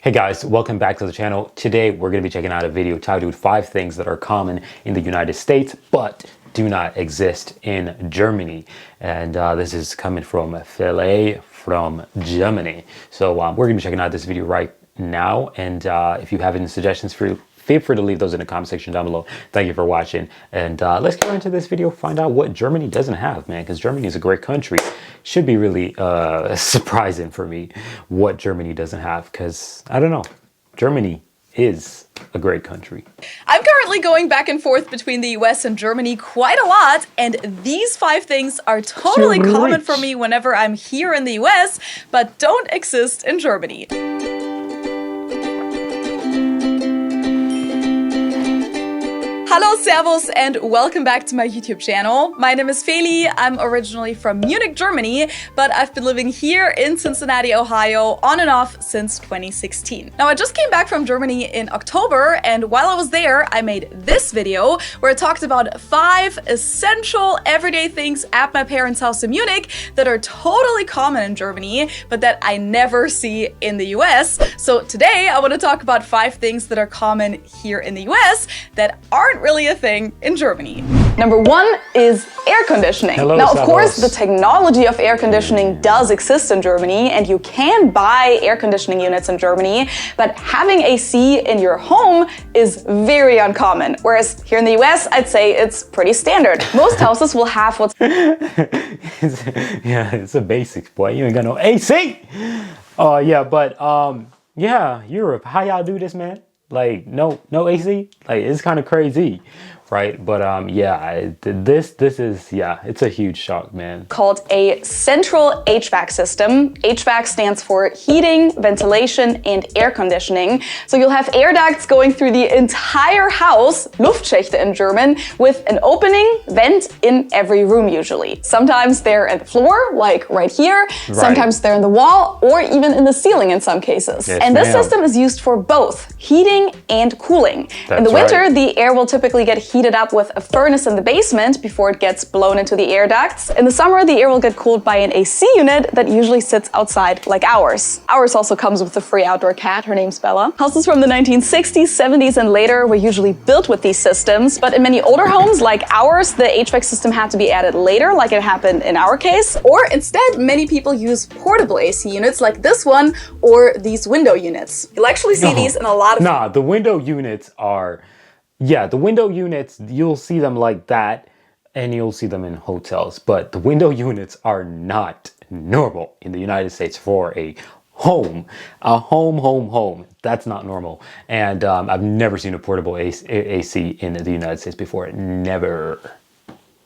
Hey guys, welcome back to the channel. Today we're going to be checking out a video titled 5 things that are common in the United States but do not exist in Germany. And this is coming from Feli from Germany. So we're going to be checking out this video right now. And if you have any suggestions, feel free to leave those in the comment section down below. Thank you for watching. And let's get into this video, find out what Germany doesn't have, man, because Germany is a great country. Should be really surprising for me what Germany doesn't have, because I don't know, Germany is a great country. I'm currently going back and forth between the US and Germany quite a lot, and these 5 things are totally common for me whenever I'm here in the US, but don't exist in Germany. Hello, servus, and welcome back to my YouTube channel. My name is Feli. I'm originally from Munich, Germany, but I've been living here in Cincinnati, Ohio, on and off since 2016. Now, I just came back from Germany in October, and while I was there, I made this video where I talked about 5 essential everyday things at my parents' house in Munich that are totally common in Germany, but that I never see in the US. So today, I want to talk about 5 things that are common here in the US that aren't really a thing in Germany. Number 1 is air conditioning. Now, of course, the technology of air conditioning does exist in Germany, and you can buy air conditioning units in Germany, but having AC in your home is very uncommon. Whereas here in the US, I'd say it's pretty standard. Most houses will have what's... Yeah, it's a basics, boy. You ain't got no AC! Yeah, Europe, how y'all do this, man? Like, no AC? Like, it's kind of crazy, right? But this is, it's a huge shock, man. Called a central HVAC system. HVAC stands for heating, ventilation, and air conditioning. So you'll have air ducts going through the entire house, Luftschächte in German, with an opening vent in every room usually. Sometimes they're at the floor, like right here. Right. Sometimes they're in the wall, or even in the ceiling in some cases. Yes, and this system is used for both heating and cooling. That's in the winter, right. The air will typically get heated up with a furnace in the basement before it gets blown into the air ducts. In the summer, the air will get cooled by an AC unit that usually sits outside like ours. Ours also comes with a free outdoor cat. Her name's Bella. Houses from the 1960s, 70s, and later were usually built with these systems, but in many older homes like ours, the HVAC system had to be added later, like it happened in our case. Or instead, many people use portable AC units like this one or these window units. You'll actually see these in a lot of... The window units are... Yeah, the window units, you'll see them like that, and you'll see them in hotels. But the window units are not normal in the United States for a home. A home. That's not normal. And I've never seen a portable AC in the United States before. Never.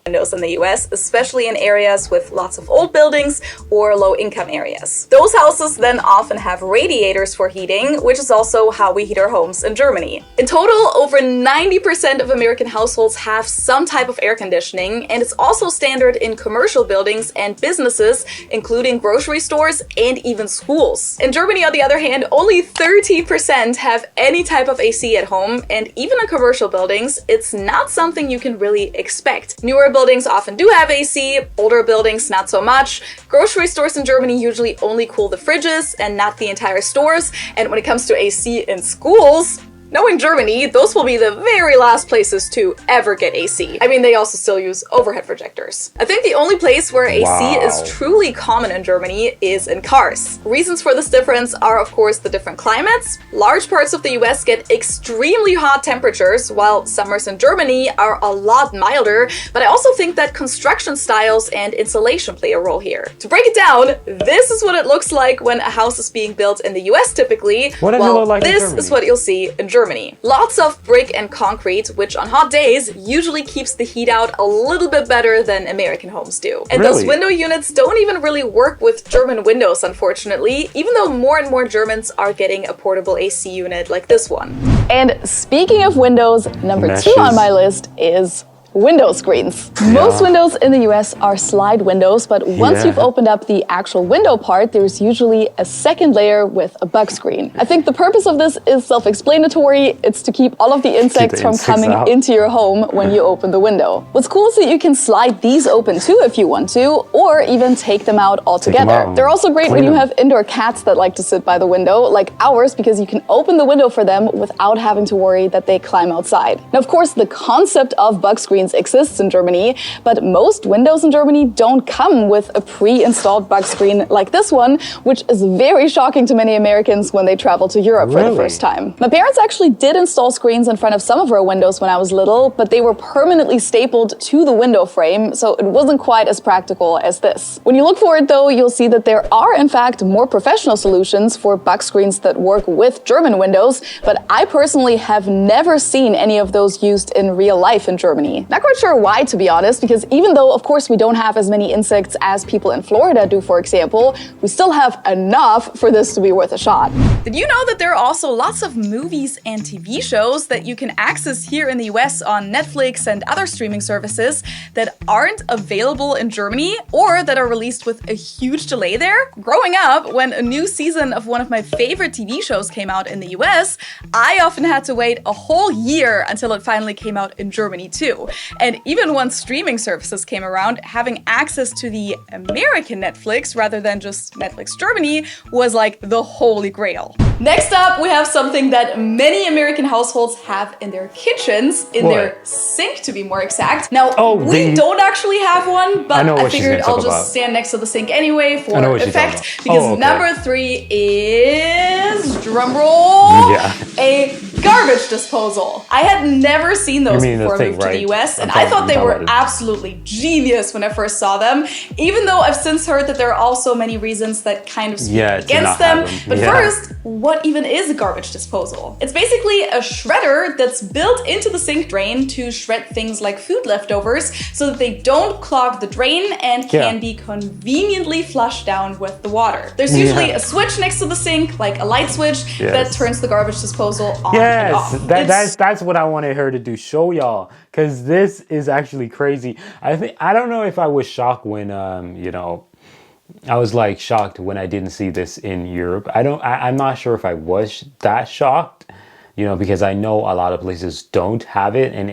Windows in the US, especially in areas with lots of old buildings or low-income areas. Those houses then often have radiators for heating, which is also how we heat our homes in Germany. In total, over 90% of American households have some type of air conditioning, and it's also standard in commercial buildings and businesses, including grocery stores and even schools. In Germany, on the other hand, only 30% have any type of AC at home, and even in commercial buildings, it's not something you can really expect. Newer buildings often do have AC, older buildings not so much. Grocery stores in Germany usually only cool the fridges and not the entire stores. And when it comes to AC in schools, knowing Germany, those will be the very last places to ever get AC. I mean, they also still use overhead projectors. I think the only place where AC is truly common in Germany is in cars. Reasons for this difference are, of course, the different climates. Large parts of the US get extremely hot temperatures, while summers in Germany are a lot milder. But I also think that construction styles and insulation play a role here. To break it down, this is what it looks like when a house is being built in the US typically. What does it look like in this Germany? Is what you'll see in Germany. Lots of brick and concrete, which on hot days usually keeps the heat out a little bit better than American homes do. And those window units don't even really work with German windows, unfortunately, even though more and more Germans are getting a portable AC unit like this one. And speaking of windows, number 2 on my list is Window screens. Most windows in the US are slide windows, but once you've opened up the actual window part, there's usually a second layer with a bug screen. I think the purpose of this is self-explanatory. It's to keep all of the insects from coming into your home when you open the window. What's cool is that you can slide these open too if you want to, or even take them out altogether. They're also great when you have indoor cats that like to sit by the window, like ours, because you can open the window for them without having to worry that they climb outside. Now, of course, the concept of bug screens exists in Germany, but most windows in Germany don't come with a pre-installed bug screen like this one, which is very shocking to many Americans when they travel to Europe for the first time. My parents actually did install screens in front of some of our windows when I was little, but they were permanently stapled to the window frame, so it wasn't quite as practical as this. When you look for it though, you'll see that there are in fact more professional solutions for bug screens that work with German windows, but I personally have never seen any of those used in real life in Germany. Not quite sure why, to be honest, because even though, of course, we don't have as many insects as people in Florida do, for example, we still have enough for this to be worth a shot. Did you know that there are also lots of movies and TV shows that you can access here in the US on Netflix and other streaming services that aren't available in Germany or that are released with a huge delay there? Growing up, when a new season of one of my favorite TV shows came out in the US, I often had to wait a whole year until it finally came out in Germany too. And even once streaming services came around, having access to the American Netflix rather than just Netflix Germany was like the holy grail. Next up, we have something that many American households have in their kitchens, in their sink to be more exact. Now, we don't actually have one, but I figured I'll just stand next to the sink anyway for effect, because number 3 is, drumroll, a garbage disposal. I had never seen those before I moved to the US, and I thought they were absolutely genius when I first saw them, even though I've since heard that there are also many reasons that kind of speak against them. But first, what even is a garbage disposal? It's basically a shredder that's built into the sink drain to shred things like food leftovers so that they don't clog the drain and can be conveniently flushed down with the water. There's usually a switch next to the sink, like a light switch, that turns the garbage disposal on and off. That's what I wanted her to do, show y'all, because this is actually crazy. I don't know if I was shocked when I was like shocked when I didn't see this in Europe. I'm not sure if I was that shocked, because I know a lot of places don't have it, and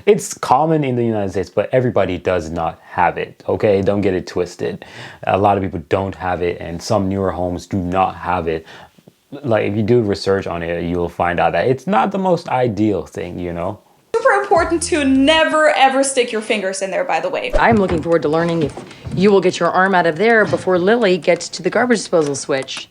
it's common in the United States, but everybody does not have it. Okay, don't get it twisted. A lot of people don't have it, and some newer homes do not have it. Like, if you do research on it, you'll find out that it's not the most ideal thing, Super important to never ever stick your fingers in there, by the way. I'm looking forward to learning if you will get your arm out of there before Lily gets to the garbage disposal switch.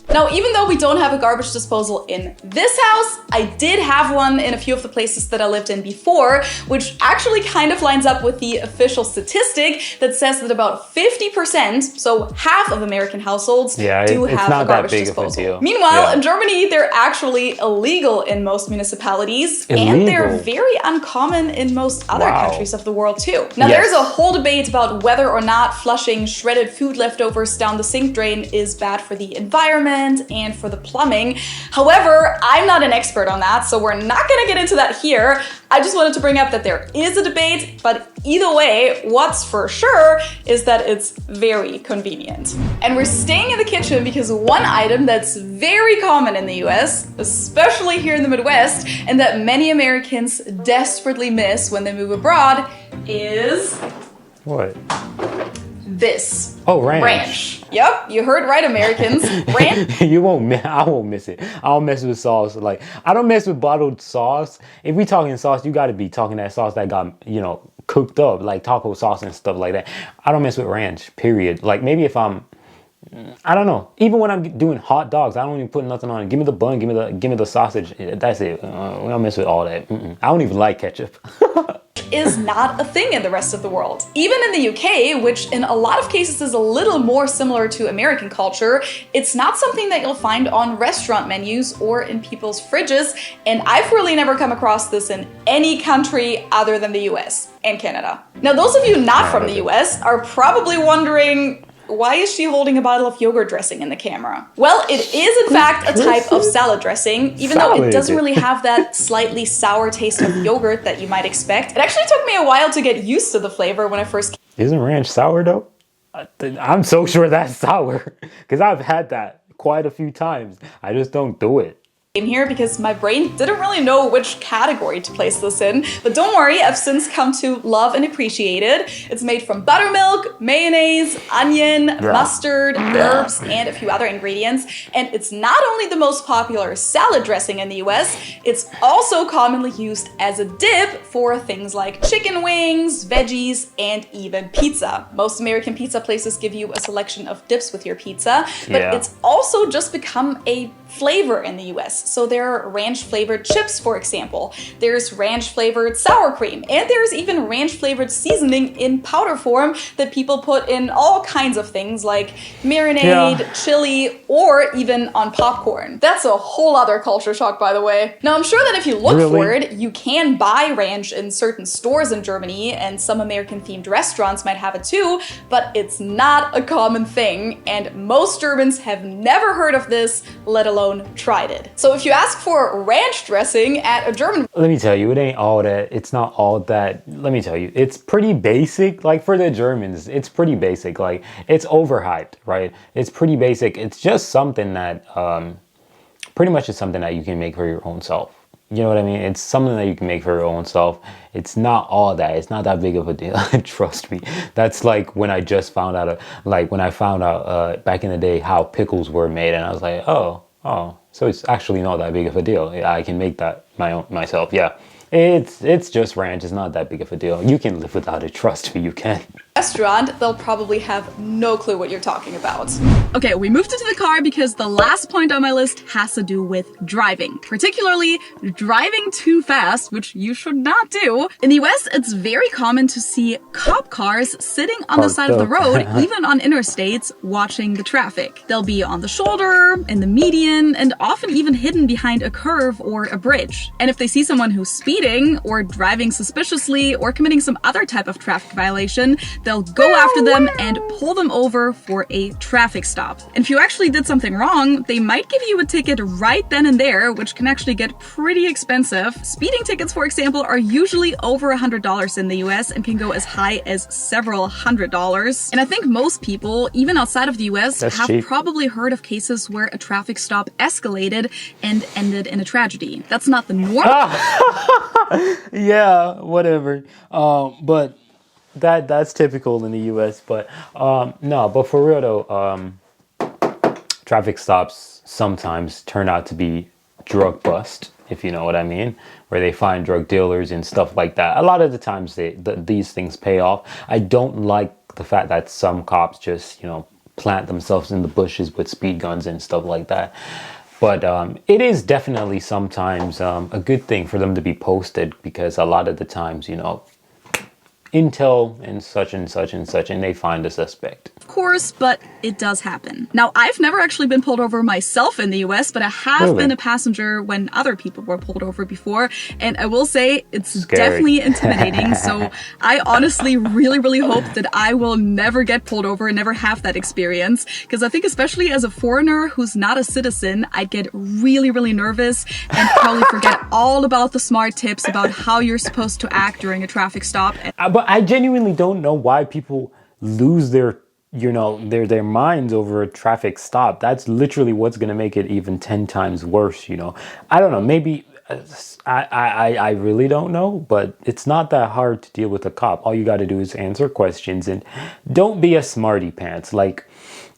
Now, even though we don't have a garbage disposal in this house, I did have one in a few of the places that I lived in before, which actually kind of lines up with the official statistic that says that about 50%, so half of American households, do have a garbage disposal. Meanwhile, in Germany, they're actually illegal in most municipalities, and they're very uncommon in most other countries of the world too. Now, there's a whole debate about whether or not flushing shredded food leftovers down the sink drain is bad for the environment and for the plumbing. However, I'm not an expert on that, so we're not gonna get into that here. I just wanted to bring up that there is a debate, but either way, what's for sure is that it's very convenient. And we're staying in the kitchen because one item that's very common in the US, especially here in the Midwest, and that many Americans desperately miss when they move abroad is... What? This. Oh, ranch. Ranch. Yep, you heard right, Americans. Ranch. I won't miss it. I don't mess with sauce. Like, I don't mess with bottled sauce. If we talking sauce, you got to be talking that sauce that got, cooked up, like taco sauce and stuff like that. I don't mess with ranch, period. Like, maybe if I don't know. Even when I'm doing hot dogs, I don't even put nothing on it. Give me the bun, give me the sausage. That's it. We don't mess with all that. I don't even like ketchup. Is not a thing in the rest of the world. Even in the UK, which in a lot of cases is a little more similar to American culture, it's not something that you'll find on restaurant menus or in people's fridges, and I've really never come across this in any country other than the US and Canada. Now, those of you not from the US are probably wondering, Why is she holding a bottle of yogurt dressing in the camera? Well, it is in fact a type of salad dressing, even though it doesn't really have that slightly sour taste of yogurt that you might expect. It actually took me a while to get used to the flavor when I first Isn't ranch sour though? I'm so sure that's sour because I've had that quite a few times. I just don't do it. came here because my brain didn't really know which category to place this in. But don't worry, I've since come to love and appreciate it. It's made from buttermilk, mayonnaise, onion, mustard, herbs, and a few other ingredients. And it's not only the most popular salad dressing in the US, it's also commonly used as a dip for things like chicken wings, veggies, and even pizza. Most American pizza places give you a selection of dips with your pizza, but it's also just become a flavor in the US. So there are ranch flavored chips, for example. There's ranch flavored sour cream, and there's even ranch flavored seasoning in powder form that people put in all kinds of things like marinade, chili, or even on popcorn. That's a whole other culture shock, by the way. Now, I'm sure that if you look for it, you can buy ranch in certain stores in Germany, and some American themed restaurants might have it too, but it's not a common thing, and most Germans have never heard of this, let alone tried it. So if you ask for ranch dressing at a German... Let me tell you, it ain't all that. It's not all that. Let me tell you, it's pretty basic. Like for the Germans, it's pretty basic. Like it's overhyped, right? It's pretty basic. It's just something that pretty much is something that you can make for your own self. You know what I mean? It's something that you can make for your own self. It's not all that. It's not that big of a deal. Trust me. That's like when I just found out, back in the day how pickles were made, and I was like, oh, so it's actually not that big of a deal. I can make that myself. Yeah, it's just ranch. It's not that big of a deal. You can live without it. Trust me, you can. Restaurant, they'll probably have no clue what you're talking about. Okay, we moved into the car because the last point on my list has to do with driving, particularly driving too fast, which you should not do. In the US, it's very common to see cop cars sitting on the side of the road, even on interstates, watching the traffic. They'll be on the shoulder, in the median, and often even hidden behind a curve or a bridge. And if they see someone who's speeding or driving suspiciously or committing some other type of traffic violation, they'll go after them and pull them over for a traffic stop. And if you actually did something wrong, they might give you a ticket right then and there, which can actually get pretty expensive. Speeding tickets, for example, are usually over $100 in the US and can go as high as several $100s. And I think most people, even outside of the US, have probably heard of cases where a traffic stop escalated and ended in a tragedy. That's not the norm. Yeah, whatever. But that's typical in the US, but no, but for real though, traffic stops sometimes turn out to be drug bust, if you know what I mean, where they find drug dealers and stuff like that. A lot of the times these things pay off. I don't like the fact that some cops just, plant themselves in the bushes with speed guns and stuff like that. But it is definitely sometimes a good thing for them to be posted, because a lot of the times, intel and such and such and such, and they find a suspect. Of course, but it does happen. Now, I've never actually been pulled over myself in the US, but I have been a passenger when other people were pulled over before, and I will say it's definitely intimidating. So I honestly really, really hope that I will never get pulled over and never have that experience, because I think especially as a foreigner who's not a citizen, I'd get really, really nervous and probably forget all about the smart tips about how you're supposed to act during a traffic stop. But I genuinely don't know why people lose their minds over a traffic stop. That's literally what's going to make it even 10 times worse, I don't know, maybe I really don't know, but it's not that hard to deal with a cop. All you got to do is answer questions and don't be a smarty pants. Like,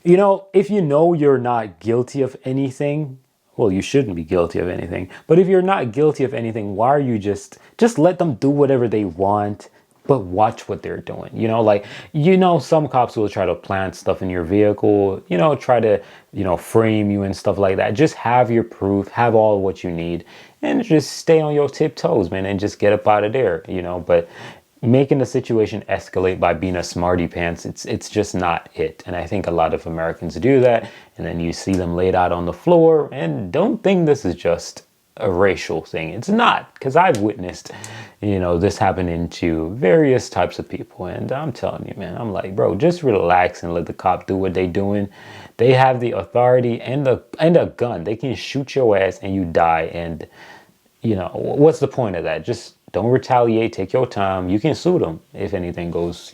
if you're not guilty of anything, well, you shouldn't be guilty of anything. But if you're not guilty of anything, why are you just let them do whatever they want? But watch what they're doing. Some cops will try to plant stuff in your vehicle, try to, frame you and stuff like that. Just have your proof, have all what you need, and just stay on your tiptoes, man, and just get up out of there, But making the situation escalate by being a smarty pants, it's just not it. And I think a lot of Americans do that. And then you see them laid out on the floor, and don't think this is just a racial thing. It's not, because I've witnessed, this happening to various types of people. And I'm telling you, man, I'm like, bro, just relax and let the cop do what they doing. They have the authority and a gun. They can shoot your ass and you die. And, what's the point of that? Just don't retaliate. Take your time. You can sue them if anything goes,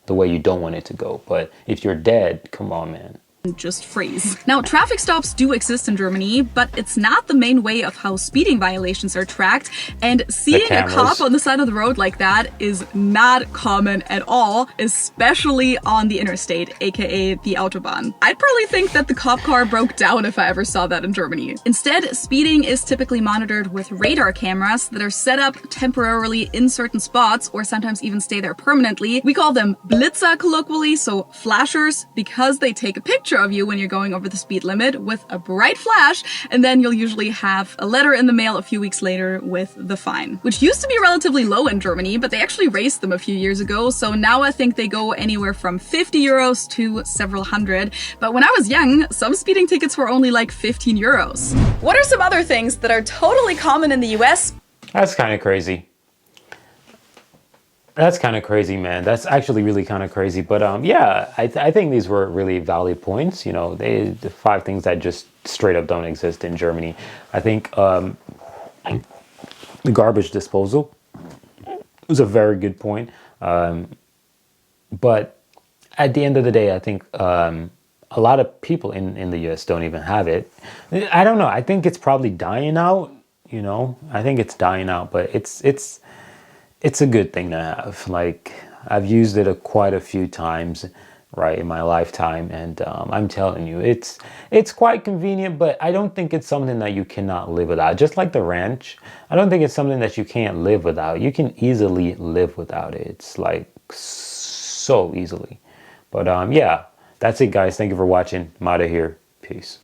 the way you don't want it to go. But if you're dead, come on, man. Just freeze. Now, traffic stops do exist in Germany, but it's not the main way of how speeding violations are tracked. And seeing a cop on the side of the road like that is not common at all, especially on the interstate, aka the Autobahn. I'd probably think that the cop car broke down if I ever saw that in Germany. Instead, speeding is typically monitored with radar cameras that are set up temporarily in certain spots or sometimes even stay there permanently. We call them Blitzer colloquially, so flashers, because they take a picture of you when you're going over the speed limit with a bright flash, and then you'll usually have a letter in the mail a few weeks later with the fine, which used to be relatively low in Germany, but they actually raised them a few years ago, so now I think they go anywhere from 50 euros to several hundred. But when I was young, some speeding tickets were only like 15 euros. What are some other things that are totally common in the US? That's kind of crazy. That's kind of crazy, man. That's actually really kind of crazy. But yeah, I think these were really valid points. The 5 things that just straight up don't exist in Germany. I think the garbage disposal was a very good point. But at the end of the day, I think a lot of people in the US don't even have it. I don't know. I think it's probably dying out. I think it's dying out, but it's a good thing to have. Like, I've used it quite a few times, right, in my lifetime, and I'm telling you, it's quite convenient, but I don't think it's something that you cannot live without. Just like the ranch, I don't think it's something that you can't live without. You can easily live without it. It's like so easily. But yeah, that's it, guys. Thank you for watching. I'm out of here. Peace.